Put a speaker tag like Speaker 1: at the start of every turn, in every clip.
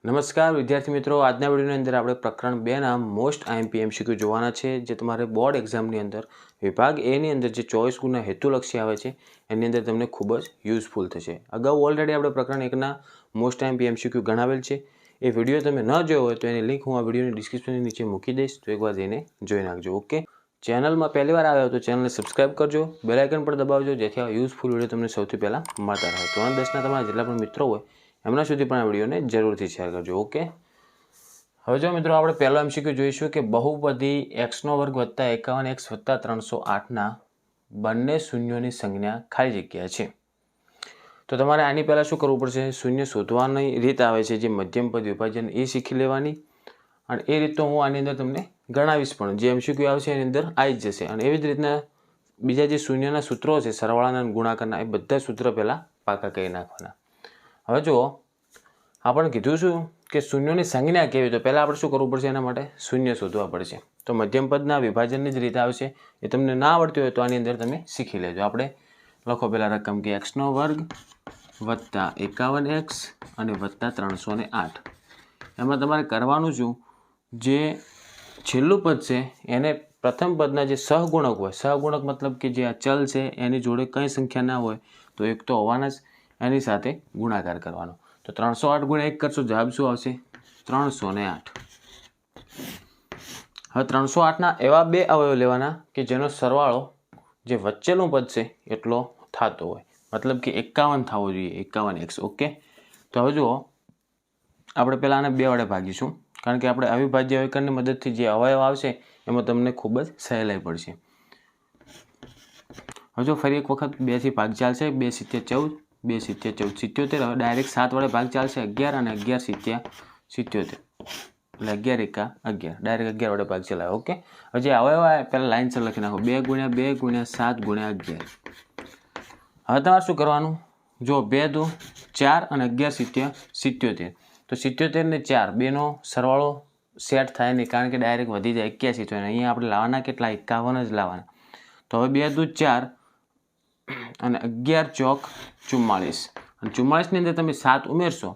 Speaker 1: નમસ્કાર વિદ્યાર્થી મિત્રો, આજના વિડીયોની અંદર આપણે પ્રકરણ 2ના મોસ્ટ આઈએમપી એમસીક્યુ જોવાના છે, જે તમારે બોર્ડ એક્ઝામની અંદર વિભાગ એની અંદર જે 24 ગુણના હેતુલક્ષી આવે છે એની અંદર તમને ખૂબ જ યુઝફુલ થશે. અગાઉ ઓલરેડી આપણે પ્રકરણ 1ના મોસ્ટ આઈએમપી એમસીક્યુ ગણાવેલ છે. એ વિડીયો તમે ન જોયો હોય તો એની લિંક હું આ વિડીયોની ડિસ્ક્રિપ્શનની નીચે મૂકી દઈશ, તો એકવાર જઈને જોઈ નાખજો. ઓકે, ચેનલમાં પહેલી વાર આવ્યો તો ચેનલને સબસ્ક્રાઈબ કરજો, બેલ આઇકન પર દબાવજો, જેથી આ યુઝફુલ વિડીયો તમને સૌથી પહેલાં મળતા રહે. ધોરણ 10ના તમારા જેટલા પણ મિત્રો હોય એમના સુધી પણ આ વિડીયોને જરૂરથી શેર કરજો. ઓકે, હવે જો મિત્રો આપણે પહેલો એમસીક્યુ જોઈશું કે બહુપદી x² + 51x + 308ના બંને શૂન્યોની સંજ્ઞા ખાલી જગ્યા છે. તો તમારે આની પહેલાં શું કરવું પડશે? શૂન્ય શોધવાની રીત આવે છે, જે મધ્યમ પદ વિભાજન, એ શીખી લેવાની. અને એ રીત તો હું આની અંદર તમને ગણાવીશ, પણ જે એમસીક્યુ આવશે એની અંદર આવી જ જશે. અને એવી જ રીતના બીજા જે શૂન્યના સૂત્રો છે, સરવાળાના અને ગુણાકારના, એ બધા સૂત્ર પહેલાં પાકા કરી નાખવાના. હવે જુઓ, આપણે કીધું શું કે શૂન્યોની સંજ્ઞા કેવી? તો પહેલાં આપણે શું કરવું પડશે? એના માટે શૂન્ય શોધવા પડશે. તો મધ્યમ પદના વિભાજનની જ રીત આવશે. એ તમને ના આવડતી હોય તો આની અંદર તમે શીખી લેજો. આપણે લખો પહેલાં રકમ કે x² + 51x અને +308. એમાં તમારે કરવાનું શું? જે છેલ્લું પદ છે એને પ્રથમ પદના જે સહગુણક હોય, સહગુણક મતલબ કે જે આ ચલ છે એની જોડે કંઈ સંખ્યા ના હોય તો એક તો હોવાના જ, એની સાથે ગુણાકાર કરવાનો. તો 308 × 1 કરશો, જવાબ શું આવશે? 308. હવે 308ના એવા બે અવયવ લેવાના કે જેનો સરવાળો જે વચ્ચેનું પદ છે એટલો થતો હોય, મતલબ કે 51 થવો જોઈએ, 51x. ઓકે, તો હવે જુઓ, આપણે પહેલાં આને 2 વડે ભાગીશું, કારણ કે આપણે અવિભાજ્ય અવયવની મદદથી જે અવયવ આવશે એમાં તમને ખૂબ જ સહેલાઈ પડશે. હવે જો ફરી એક વખત 2 થી ભાગ ચાલશે, 2 × 7 = 14, 2 × 7 = 14, 77. હવે ડાયરેક્ટ 7 વડે ભાગ ચાલશે, 11 અને 11 × 7 = 77, એટલે 11 × 1 = 11, ડાયરેક્ટ 11 વડે ભાગ ચલાવે. ઓકે, હવે જે અવયવ આવે પહેલાં લાઇનસર લખી નાખો, 2 × 2 × 7 × 11. હવે તમારે શું કરવાનું? જો 2 દુ 4 અને 11 × 7 = 77. તો 77 ને 4 બેનો સરવાળો સેટ થાય નહીં, કારણ કે ડાયરેક્ટ વધી જાય 81. તો અહીંયા આપણે લાવવાના કેટલા? 51 જ લાવવાના. તો હવે 2 દુ 4 અને 11 ચોક 44, અને 44ની અંદર તમે 7 ઉમેરશો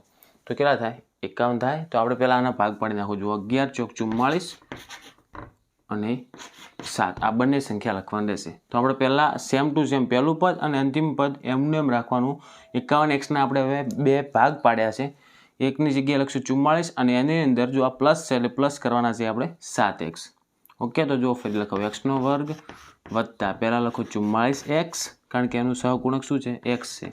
Speaker 1: તો કેટલા થાય? 51 થાય. તો આપણે પહેલાં આના ભાગ પાડી નાખો. જુઓ, 11 ચોક 44 અને 7, આ બંને સંખ્યા લખવાની રહેશે. તો આપણે પહેલાં સેમ ટુ સેમ પહેલું પદ અને અંતિમ પદ એમને એમ રાખવાનું. 51xના આપણે હવે 2 ભાગ પાડ્યા છે, એકની જગ્યાએ લખશું 44 અને એની અંદર જો આ પ્લસ છે એટલે પ્લસ કરવાના છે આપણે 7x. ઓકે, તો જો ફરી લખો, x² + પહેલાં લખો 44x, કારણ કે એનું સહગુણક શું છે? x છે,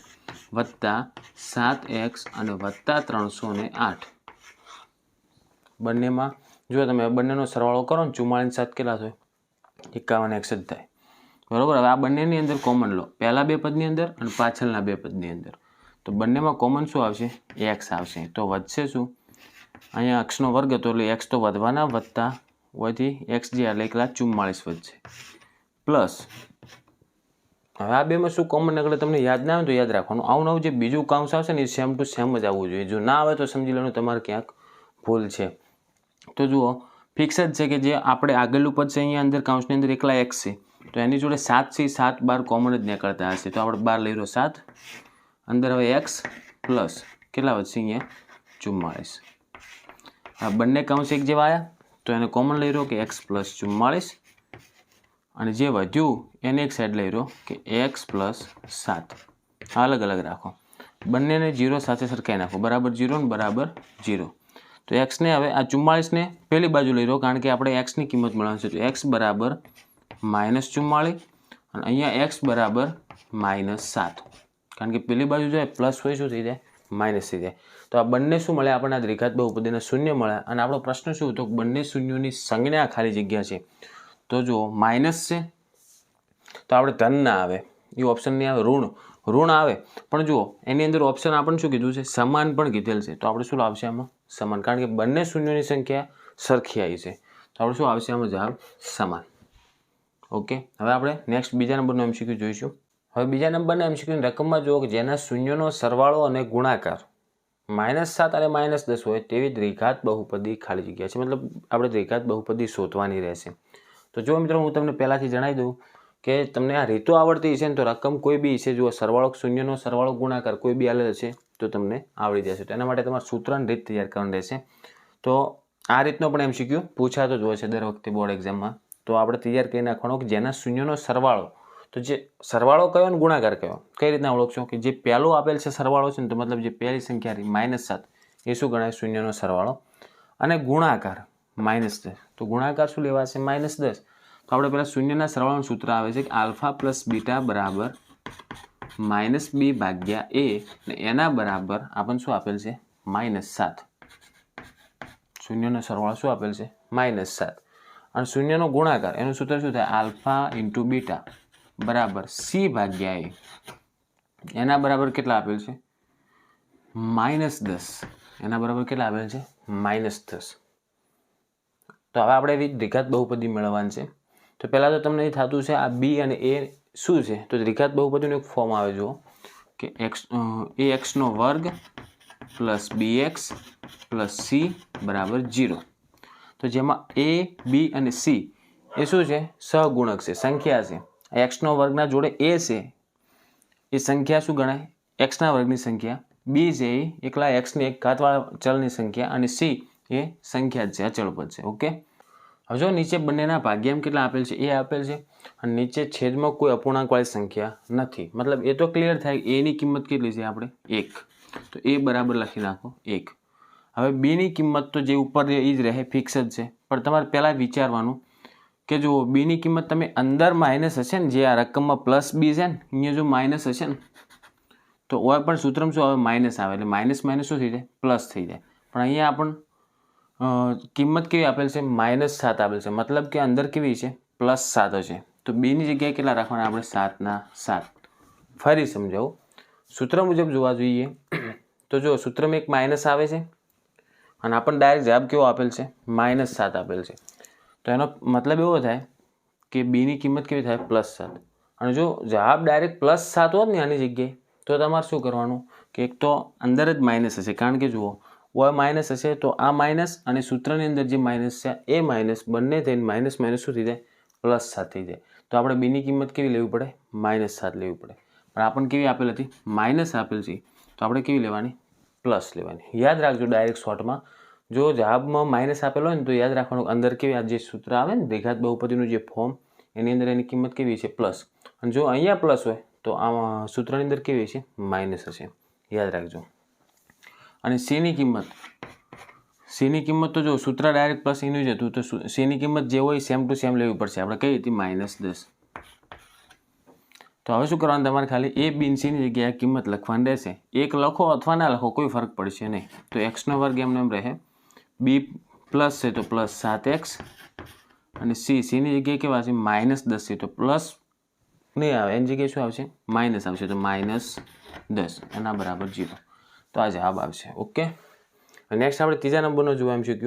Speaker 1: +7x અને +308. બંનેમાં જો તમે બંનેનો સરવાળો કરો ને, 44 7 કેટલા થાય? 51x જ થાય. બરાબર. હવે આ બંનેની અંદર કોમન લો, પહેલાં 2 પદની અંદર અને પાછળના 2 પદની અંદર. તો બંનેમાં કોમન શું આવશે? x આવશે. તો વધશે શું? અહીંયા x² હતો એટલે x તો વધવાના, વધતા હોયથી x જે એટલે એકલા 44 વધશે, પ્લસ હવે આ બેમાં શું કોમન નીકળે તમને યાદ ના આવે તો યાદ રાખવાનું. આવું નવું જે બીજું કાઉન્સ આવશે ને એ સેમ ટુ સેમ જ આવવું જોઈએ. જો ના આવે તો સમજી લેવાનું તમારે ક્યાંક ભૂલ છે. તો જુઓ, ફિક્સ જ છે કે જે આપણે આગળનું પદ છે અહીંયા અંદર કાઉન્સની અંદર એકલા x છે, તો એની જોડે 7 છે, 7 12 કોમન જ નીકળતા હશે. તો આપણે 12 લઈ રહ્યો 7, અંદર હવે x પ્લસ કેટલા વધશે? અહીંયા 44. આ બંને કાઉન્સ એક જેવા આવ્યા તો એને કોમન લઈ રહ્યો કે x + 44, અને જે વધ્યું એને એક સાઈડ લઈ રહ્યો કે x + 7. અલગ અલગ રાખો, બંનેને 0 સાથે સરખાઈ નાખો, બરાબર 0 ને બરાબર 0. તો xને હવે આ 44ને પહેલી બાજુ લઈ રહ્યો, કારણ કે આપણે xની કિંમત મળવાની છે. તો x બરાબર -44 અને અહીંયા x બરાબર -7, કારણ કે પેલી બાજુ જો પ્લસ હોય શું થઈ જાય? માઇનસ થઈ જાય. તો આ બંને શું મળે આપણને? આ દ્વિઘાત બહુપદીના શૂન્ય મળ્યા. અને આપણો પ્રશ્ન શું હતો? બંને શૂન્યોની સંજ્ઞા ખાલી જગ્યા છે. તો જુઓ, માઇનસ છે તો આપણે ધન ના આવે, એ ઓપ્શન નહીં આવે. ઋણ આવે, પણ જુઓ એની અંદર ઓપ્શન આપણને શું કીધું છે? સમાન પણ કીધેલ છે. તો આપણે શું આવશે આમાં? સમાન, કારણ કે બંને શૂન્યોની સંખ્યા સરખી આવી છે. તો આપણે શું આવશે આમાં? જવાબ સમાન. ઓકે, હવે આપણે નેક્સ્ટ બીજા નંબરનો એમસીક્યુ જોઈશું. હવે બીજા નંબરના એમસીક્યુની રકમમાં જુઓ કે જેના શૂન્યનો સરવાળો અને ગુણાકાર -7 અને -10 હોય તેવી દ્વિઘાત બહુપદી ખાલી જગ્યા છે. મતલબ આપણે દ્વિઘાત બહુપદી શોધવાની રહેશે. તો જો મિત્રો, હું તમને પહેલાંથી જણાવી દઉં કે તમને આ રીતો આવડતી છે ને તો રકમ કોઈ બી છે, જુઓ સરવાળો શૂન્યનો સરવાળો ગુણાકાર કોઈ બી આલેલ છે તો તમને આવડી જશે. તો એના માટે તમારે સૂત્ર અને રીત તૈયાર કરવાની રહેશે. તો આ રીતનો પણ MCQ પૂછાતો જ હોય છે દર વખતે બોર્ડ એક્ઝામમાં. તો આપણે તૈયાર કરી નાખવાનો કે જેના શૂન્યનો સરવાળો, તો જે સરવાળો કયો અને ગુણાકાર કયો કઈ રીતના ઓળખશો કે જે પહેલો આપેલ છે સરવાળો છે ને, તો મતલબ જે પહેલી સંખ્યા -7 એ શું ગણાય શૂન્યનો સરવાળો, અને ગુણાકાર -10. તો ગુણાકાર શું લેવાશે -10. તો આપણે પહેલાં શૂન્યના સરવાળાનું સૂત્ર આવે છે કે આલ્ફા પ્લસ બીટા બરાબર -b/a અને એના બરાબર આપણને શું આપેલ છે -7. શૂન્યનો સરવાળો શું આપેલ છે -7 અને શૂન્યનો ગુણાકાર એનું સૂત્ર શું થાય આલ્ફા ઇન્ટુ બીટા બરાબર c/a. એના બરાબર કેટલા આપેલ છે -10. એના બરાબર કેટલા આપેલ છે -10. તો હવે આપણે એવી દ્વિઘાત બહુપદી મેળવવાની છે. તો પહેલાં તો તમને એ થતું છે આ બી અને એ શું છે, તો દ્વિઘાત બહુપદીનું એક ફોર્મ આવે જુઓ કે ax² plus bx plus c બરાબર 0. તો જેમાં a, b અને c એ શું છે સહગુણક છે, સંખ્યા છે. x² ના જોડે a છે એ સંખ્યા શું ગણાય x² ની સંખ્યા, b છે એ એકલા x ની એક ઘાતવાળા ચલની સંખ્યા, અને c એ સંખ્યા જ છે, અચળ પદ છે. ઓકે, હવે જો નીચે બંનેના ભાગ્યામાં કેટલા આપેલ છે એ આપેલ છે અને નીચે છેદમાં કોઈ અપૂર્ણાંકવાળી સંખ્યા નથી. મતલબ એ તો ક્લિયર થાય એ ની કિંમત કેટલી છે આપણે 1. તો એ બરાબર લખી નાખો 1. હવે b ની કિંમત તો જે ઉપર એ જ રહે, ફિક્સ જ છે. પણ તમારે પહેલાં વિચારવાનું કે જો b ની કિંમત તમે અંદર માઇનસ હશે ને, જે આ રકમમાં પ્લસ b છે ને અહીંયા જો માઇનસ હશે ને તો ઓય પણ સૂત્રમાં શું આવે માઇનસ આવે, એટલે માઇનસ માઇનસ શું થઈ જાય પ્લસ થઈ જાય. પણ અહીંયા આપણને કિંમત કેવી આપેલ છે -7 આપેલ છે, મતલબ કે અંદર કેવી છે +7 હશે. તો b ની જગ્યાએ કેટલા રાખવાના આપણે 7/7. ફરી સમજાવું, સૂત્ર મુજબ જોવા જોઈએ તો જો સૂત્રમાં એક માઇનસ આવે છે અને આપણને ડાયરેક્ટ જવાબ કેવો આપેલ છે -7 આપેલ છે. તો એનો મતલબ એવો થાય કે b ની કિંમત કેવી થાય +7. અને જો જવાબ ડાયરેક્ટ +7 હોત ને આની જગ્યાએ તો તમારે શું કરવાનું કે એક તો અંદર જ માઇનસ હશે, કારણ કે જુઓ ઓય માઇનસ હશે તો આ માઇનસ અને સૂત્રની અંદર જે માઇનસ છે એ માઇનસ બંને થઈને માઇનસ માઇનસ શું થઈ જાય +7 થઈ જાય. તો આપણે b ની કિંમત કેવી લેવી પડે -7 લેવી પડે. પણ આપણને કેવી આપેલ હતી માઇનસ આપેલ છે, તો આપણે કેવી લેવાની પ્લસ લેવાની. યાદ રાખજો ડાયરેક્ટ શોર્ટમાં જો જવાબમાં માઇનસ આપેલો હોય ને તો યાદ રાખવાનું અંદર કેવી આ જે સૂત્ર આવે ને દ્વિઘાત બહુપદીનું જે ફોર્મ એની અંદર એની કિંમત કેવી છે પ્લસ, અને જો અહીંયા પ્લસ હોય તો આ સૂત્રની અંદર કેવી છે માઇનસ હશે, યાદ રાખજો. અને c ની કિંમત તો જો સૂત્ર ડાયરેક્ટ પ્લસ એનું જ હતું, તો c ની કિંમત જે હોય સેમ ટુ સેમ લેવી પડશે. આપણે કઈ હતી -10. તો હવે શું કરવાનું તમારે ખાલી a, b, c ની જગ્યાએ કિંમત લખવાની રહેશે. એક લખો અથવા ના લખો કોઈ ફરક પડશે નહીં. તો x² એમને એમ રહે, b પ્લસ છે તો +7x, અને c ની જગ્યાએ કેવા છે -10 છે તો પ્લસ નહીં આવે, એની જગ્યાએ શું આવશે માઇનસ આવશે, તો -10 એના બરાબર 0. તો આ જવાબ આવશે. ઓકે, નેક્સ્ટ આપણે ત્રીજા નંબરનો જોવા MCQ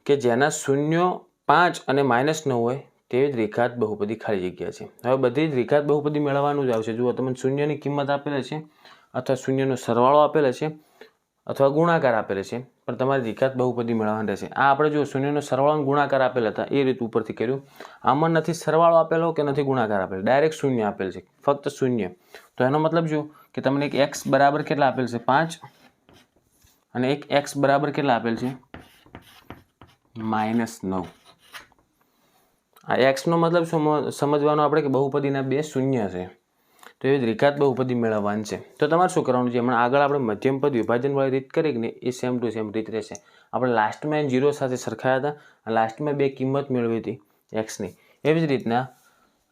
Speaker 1: કે જેના 0, 5 અને -9 હોય તેવી દ્વિઘાત બહુપદી ખાલી જગ્યા છે. હવે બધી દ્વિઘાત બહુપદી મેળવવાનું જ આવશે. જુઓ તમને શૂન્યની કિંમત આપેલ છે અથવા શૂન્યનો સરવાળો આપેલ છે અથવા ગુણાકાર આપેલ છે, પણ તમારે દ્વિઘાત બહુપદી મેળવવાની રહેશે. આ આપણે જો શૂન્યનો સરવાળો ગુણાકાર આપેલ હતા એ રીત ઉપરથી કર્યું. આમાં નથી સરવાળો આપેલો કે નથી ગુણાકાર આપેલો, ડાયરેક્ટ શૂન્ય આપેલ છે, ફક્ત શૂન્ય. તો એનો મતલબ જો કે તમને એક x બરાબર કેટલા આપેલ છે 5 અને એક x બરાબર કેટલા આપેલ છે -9. આ x નો મતલબ શું સમજવાનો આપણે કે બહુપદીના બે શૂન્ય છે. તો એ દ્વિઘાત બહુપદી મેળવવાની છે. તો તમારે શું કરવાનું છે, હમણાં આગળ આપણે મધ્યમપદ વિભાજનવાળી રીત કરી ને એ સેમ ટુ સેમ રીત રહેશે. આપણે લાસ્ટમાં 0 સાથે સરખાયા હતા, લાસ્ટમાં બે કિંમત મેળવી હતી એક્સની, એવી જ રીતના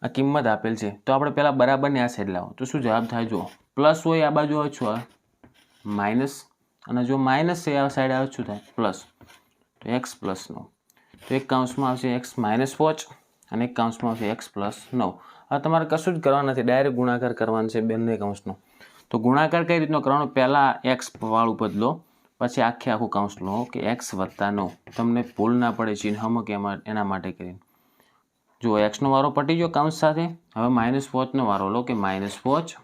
Speaker 1: આ કિંમત આપેલ છે. તો આપણે પહેલાં બરાબરની આ સાઈડ લાવો તો શું જવાબ થાય, જુઓ પ્લસ હોય આ બાજુ આવે શું આવે માઇનસ, અને જો માઇનસ છે આ સાઈડ આવે શું થાય પ્લસ. તો x +9, તો એક કાઉન્સમાં આવશે x -5 અને એક કાઉન્સમાં આવશે x +9. હવે તમારે કશું જ કરવાનું નથી, ડાયરેક્ટ ગુણાકાર કરવાનું છે બંને કાઉન્સનો. તો ગુણાકાર કઈ રીતનો કરવાનો, પહેલાં x વાળું પદ લો, પછી આખું કાઉન્સ લો કે x + 9, તમને ભૂલ ના પડે ચિહ્નમાં કે એના માટે કરીને. જો x નો વારો પટી ગયો કાઉન્સ સાથે, હવે -5 નો વારો લો કે -5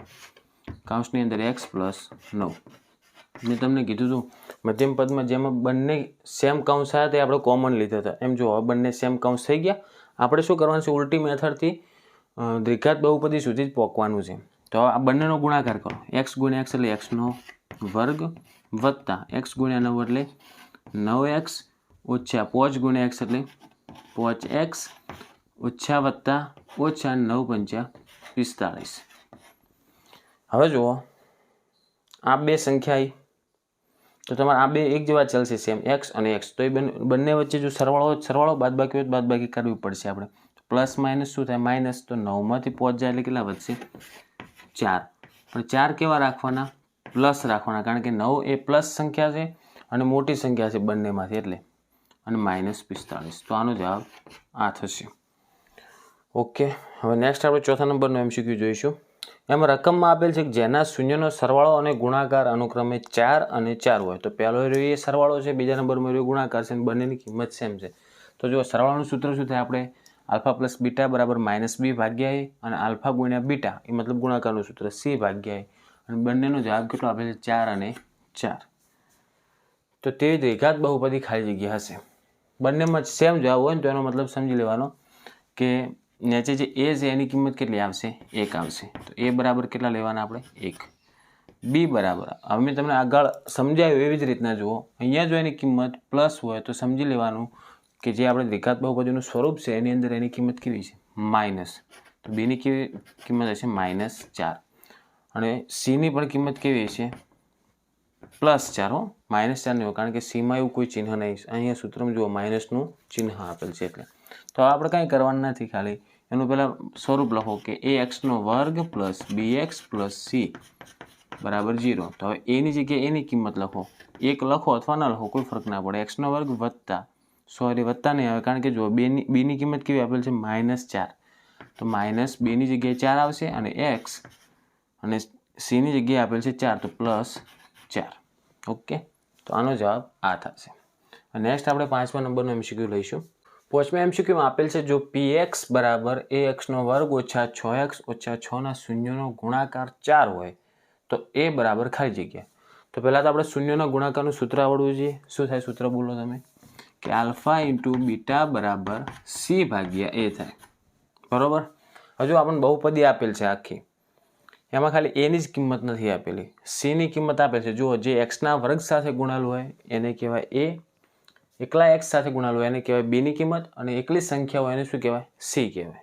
Speaker 1: કાઉન્સની અંદર x +9. મેં તમને કીધું હતું મધ્યમ પદમાં જેમાં બંને સેમ કાઉન્સ આવ્યા તે આપણે કોમન લીધા હતા, એમ જો હવે બંને સેમ કાઉન્સ થઈ ગયા. આપણે શું કરવાનું છે ઉલટી મેથડથી દ્વિઘાત બહુપદી સુધી જ પહોંચવાનું છે. તો આ બંનેનો ગુણાકાર કરો. એક્સ ગુણ્યા એક્સ એટલે એક્સનો વર્ગ વત્તા એક્સ ગુણ્યા 9 એટલે 9x ઓછા 5 ગુણ્યા એક્સ એટલે 5x ઓછા વત્તા ઓછા 9 પંચા 45. હવે જુઓ આ બે સંખ્યા આવી તો તમારે આ બે એક જેવા ચાલશે સેમ એક્સ અને એક્સ. તો એ બંને વચ્ચે જો સરવાળો હોય સરવાળો, બાદબાકી હોય બાદબાકી કરવી પડશે આપણે. પ્લસ માઇનસ શું થાય? માઇનસ. તો 9માંથી 5 જાય એટલે કેટલા વધશે? 4. પણ 4 કેવા રાખવાના? પ્લસ રાખવાના, કારણ કે 9 એ પ્લસ સંખ્યા છે અને મોટી સંખ્યા છે બંનેમાંથી એટલે. અને માઇનસ 45. તો આનો જવાબ આ થશે. ઓકે, હવે નેક્સ્ટ આપણે ચોથા નંબરનો MCQ જોઈશું. એમાં રકમમાં આપેલ છે કે જેના શૂન્યનો સરવાળો અને ગુણાકાર અનુક્રમે 4 અને 4 હોય. તો પહેલો એ સરવાળો છે, બીજા નંબરમાં રહ્યો ગુણાકાર છે અને બંનેની કિંમત સેમ છે. તો જો સરવાળાનું સૂત્ર શું થાય? આપણે આલ્ફા પ્લસ બીટા બરાબર -b ભાગ્યા a અને આલ્ફા ગુણ્યા બીટા એ મતલબ ગુણાકારનું સૂત્ર c ભાગ્યા a. અને બંનેનો જવાબ કેટલો આપે છે? 4 અને 4. તો તે દ્વિઘાત બહુપદી ખાલી જગ્યા હશે. બંનેમાં સેમ જવાબ હોય ને તો એનો મતલબ સમજી લેવાનો કે નીચે જે a છે એની કિંમત કેટલી આવશે? 1 આવશે. તો a બરાબર કેટલા લેવાના આપણે? 1. b બરાબર, હવે મેં તમને આગળ સમજાવ્યું એવી જ રીતના જુઓ. અહીંયા જો એની કિંમત પ્લસ હોય તો સમજી લેવાનું કે જે આપણે દ્વિઘાત બહુપદીનું સ્વરૂપ છે એની અંદર એની કિંમત કેવી છે? માઇનસ. તો બીની કેવી કિંમત હશે? -4. અને સીની પણ કિંમત કેવી છે? +4. હો, -4 નહીં હોય, કારણ કે સીમાં એવું કોઈ ચિહ્ન નહીં. અહીંયા સૂત્રમાં જુઓ માઇનસનું ચિહ્ન આપેલ છે એટલે. તો આપણે કંઈ કરવાનું નથી, ખાલી એનું પહેલાં સ્વરૂપ લખો કે ax² + bx + c બરાબર 0. તો હવે એની જગ્યાએ એની કિંમત લખો. 1 લખો અથવા ન લખો કોઈ ફરક ના પડે. x² વત્તા, સોરી વત્તા નહીં આવે, કારણ કે જો બીની કિંમત કેવી આપેલ છે? -4. તો -2ની જગ્યાએ 4 આવશે અને x અને સીની જગ્યાએ આપેલ છે 4 તો +4. ઓકે, તો આનો જવાબ આ થશે. નેક્સ્ટ આપણે 5મા નંબરનો MCQ લઈશું. 5મા MCQમાં આપેલ છે જો px બરાબર ax² ઓછા 6x ઓછા 6 ના શૂન્યનો ગુણાકાર 4 હોય તો a બરાબર ખાલી જગ્યા. તો પહેલાં તો આપણે શૂન્યના ગુણાકારનું સૂત્ર આવડવું જોઈએ. શું થાય સૂત્ર? બોલો તમે. કે આલ્ફા × બીટા બરાબર c ભાગ્યા a થાય. બરાબર. હજુ આપણને બહુપદી આપેલ છે આખી, એમાં ખાલી એની જ કિંમત નથી આપેલી, સીની કિંમત આપેલ છે. જુઓ, જે એક્સના વર્ગ સાથે ગુણાયેલું હોય એને કહેવાય એ, એકલા એક્સ સાથે ગુણાયેલું હોય એને કહેવાય બીની કિંમત, અને એકલી સંખ્યા હોય એને શું કહેવાય? સી કહેવાય.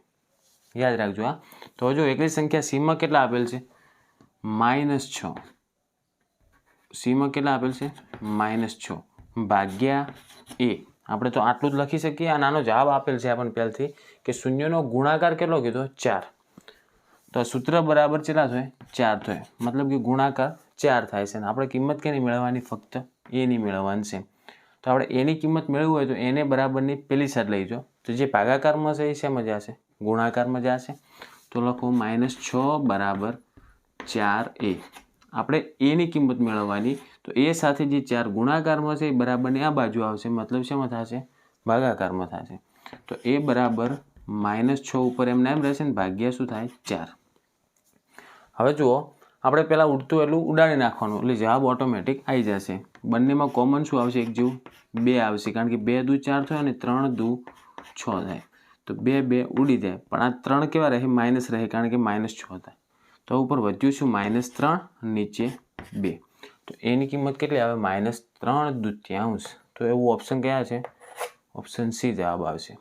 Speaker 1: યાદ રાખજો. હા, તો જો એકલી સંખ્યા સીમાં કેટલા આપેલ છે? -6. સીમાં કેટલા આપેલ છે? -6 ભાગ્યા એ. આપણે તો આટલું જ લખી શકીએ. અને આનો જવાબ આપેલ છે આપણને પહેલથી કે શૂન્યનો ગુણાકાર કેટલો કીધો? 4. તો સૂત્ર બરાબર કેટલા થાય? 4 થાય. મતલબ કે ગુણાકાર 4 થાય છે. અને આપણે કિંમત કેની મેળવવાની? ફક્ત એની મેળવવાની છે. તો આપણે એની કિંમત મેળવવી હોય તો એને બરાબરની પેલી સાઈડ લઈ જાઓ. તો જે ભાગાકારમાં છે એ શેમાં જશે? ગુણાકારમાં જશે. તો લખો -6 બરાબર 4a. આપણે એની કિંમત મેળવવાની, તો એ સાથે જે 4 ગુણાકારમાં છે એ બરાબરની આ બાજુ આવશે. મતલબ શેમાં થશે? ભાગાકારમાં થશે. તો એ બરાબર -6 ઉપર એમને એમ રહેશે ને ભાગ્યા શું થાય? 4. હવે જુઓ, આપણે પહેલાં ઉડતું એટલું ઉડાડી નાખવાનું એટલે જવાબ ઓટોમેટિક આવી જશે. બંનેમાં કોમન શું આવશે? એક જેવું 2 આવશે, કારણ કે 2 દુ 4 થાય અને 3 દુ 6 થાય. તો 2 ઉડી જાય, પણ આ 3 કેવા રહે? માઇનસ રહે, કારણ કે -6 થાય. તો ઉપર વધ્યું શું? -3, નીચે 2. તો એની કિંમત કેટલી આવે? -3/2. તો એવું ઓપ્શન કયા છે? ઓપ્શન સી જવાબ આવશે.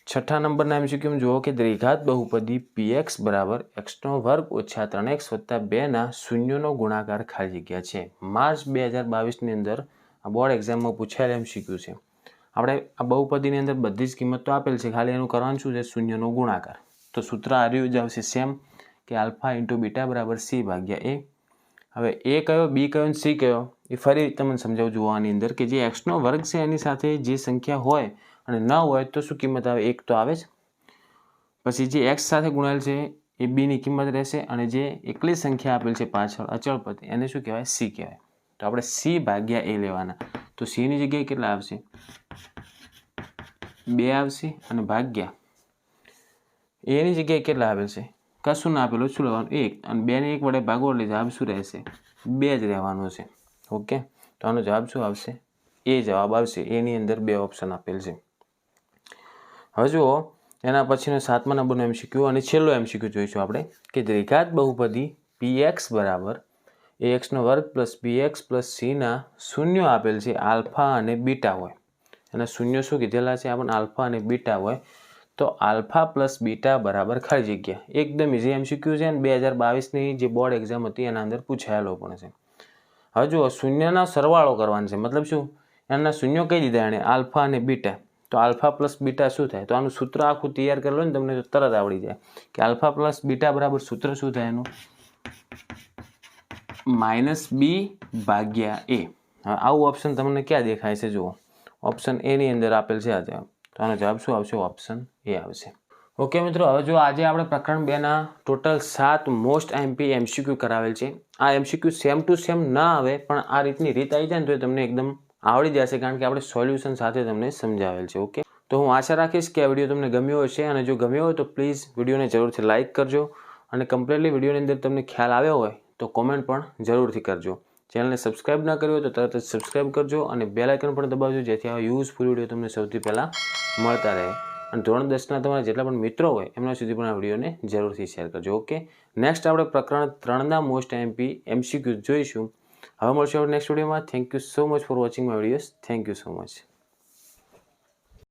Speaker 1: 6ઠા નંબરના MCQ જુઓ કે દ્વિઘાત બહુપદી px બરાબર x² ઓછા 3x વત્તા 2 ના શૂન્યનો ગુણાકાર ખાલી જગ્યા છે. માર્ચ 2022ની અંદર આ બોર્ડ એક્ઝામમાં પૂછાયેલ MCQ છે. આપણે આ બહુપદીની અંદર બધી જ કિંમત તો આપેલ છે, ખાલી એનું કરવાનું શું છે? શૂન્યનો ગુણાકાર. તો સૂત્ર આર્યું જ આવશે સેમ કે આલ્ફા × બીટા બરાબર c ભાગ્યા a. હવે a કયો, b કયો અને c કયો એ ફરી તમને સમજાવું જોવાની અંદર કે જે x² છે એની સાથે જે સંખ્યા હોય અને ન હોય તો શું કિંમત આવે? 1 તો આવે જ. પછી જે x સાથે ગુણાયેલ છે એ b ની કિંમત રહેશે, અને જે એકલી સંખ્યા આપેલ છે પાછળ અચળ પદ એને શું કહેવાય? c કહેવાય. તો આપણે c ભાગ્યા a લેવાના. તો c ની જગ્યાએ કેટલા આવશે? 2 આવશે, અને ભાગ્યા a ની જગ્યાએ કેટલા આપેલ છે? કશું ના આપેલું, શું લેવાનું? 1. અને 2 ને 1 વડે ભાગો એટલે જવાબ શું રહેશે? 2 જ રહેવાનો છે. ઓકે, તો આનો જવાબ શું આવશે? એ જવાબ આવશે. એની અંદર 2 ઓપ્શન આપેલ છે. હવે જુઓ, એના પછીનો 7મા નંબરનો MCQ અને છેલ્લો MCQ જોઈશું આપણે કે દ્વિઘાત બહુપદી px બરાબર ax² + bx + c ના શૂન્યો આપેલ છે આલ્ફા અને બીટા હોય. એના શૂન્યો શું કીધેલા છે આપણને? આલ્ફા અને બીટા હોય. તો આલ્ફા + બીટા બરાબર ખાલી જગ્યા. એકદમ ઇઝી MCQ છે અને 2022ની જે બોર્ડ એક્ઝામ હતી એના અંદર પૂછાયેલો પણ છે. હવે જુઓ, શૂન્યના સરવાળો કરવાનો છે. મતલબ શું? એના શૂન્યો કહી દીધા એણે, આલ્ફા અને બીટા. તો આલ્ફા + બીટા શું થાય? તો આનું સૂત્ર આખું તૈયાર કરી લો ને, તમને તરત આવડી જાય કે આલ્ફા + બીટા બરાબર સૂત્ર શું થાય એનું? -b/a. હવે આવું ઓપ્શન તમને ક્યાં દેખાય છે? જુઓ, ઓપ્શન એ ની અંદર આપેલ છે આ જવાબ. તો આનો જવાબ શું આવશે? ઓપ્શન એ આવશે. ઓકે મિત્રો, હવે જો આજે આપણે પ્રકરણ 2ના ટોટલ 7 મોસ્ટ આઈએમપી MCQ કરાવેલ છે. આ MCQ સેમ ટુ સેમ ના આવે, પણ આ રીતની રીત આવી જાય ને તો તમને એકદમ આવડી જશે, કારણ કે આપણે સોલ્યુશન સાથે તમને સમજાવેલ છે. ઓકે, તો હું આશા રાખીશ કે આ વિડીયો તમને ગમ્યો હશે, અને જો ગમ્યો હોય તો પ્લીઝ વિડીયોને જરૂરથી લાઇક કરજો, અને કમ્પ્લીટલી વિડીયોની અંદર તમને ખ્યાલ આવ્યો હોય તો કોમેન્ટ પણ જરૂરથી કરજો. ચેનલને સબસ્ક્રાઇબ ના કર્યું હોય તો તરત જ સબસ્ક્રાઇબ કરજો, અને બેલ આઇકન પણ દબાવજો, જેથી આવા યુઝફુલ વિડીયો તમને સૌથી પહેલાં મળતા રહે. અને ધોરણ 10ના તમારા જેટલા પણ મિત્રો હોય એમના સુધી પણ આ વિડીયોને જરૂરથી શેર કરજો. ઓકે, નેક્સ્ટ આપણે પ્રકરણ 3ના મોસ્ટ આઈએમપી MCQ જોઈશું. હવે મળશું આપણે નેક્સ્ટ વિડીયોમાં. Thank you so much for watching my videos. Thank you so much.